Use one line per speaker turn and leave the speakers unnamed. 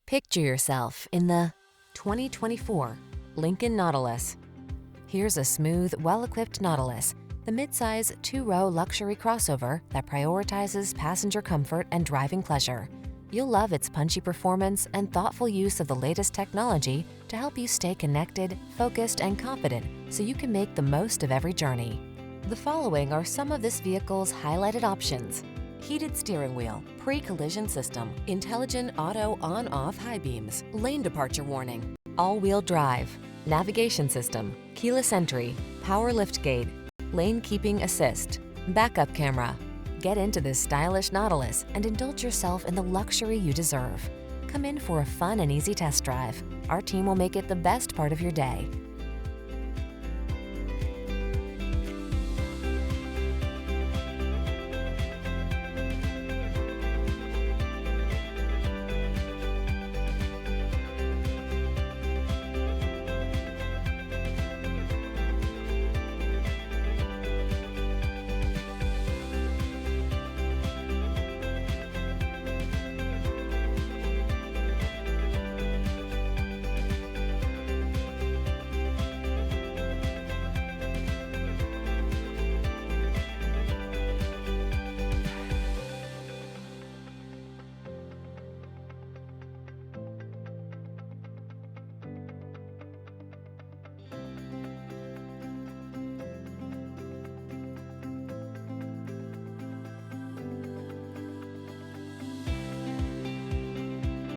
Picture yourself in the 2024 Lincoln Nautilus. Here's a smooth, well-equipped Nautilus, the midsize two-row luxury crossover that prioritizes passenger comfort and driving pleasure. You'll love its punchy performance and thoughtful use of the latest technology to help you stay connected, focused, and confident so you can make the most of every journey. The following are some of this vehicle's highlighted options: heated steering wheel, pre-collision system, intelligent auto on-off high beams, lane departure warning, all-wheel drive, navigation system, keyless entry, power liftgate, lane keeping assist, backup camera. Get into this stylish Nautilus and indulge yourself in the luxury you deserve. Come in for a fun and easy test drive. Our team will make it the best part of your day.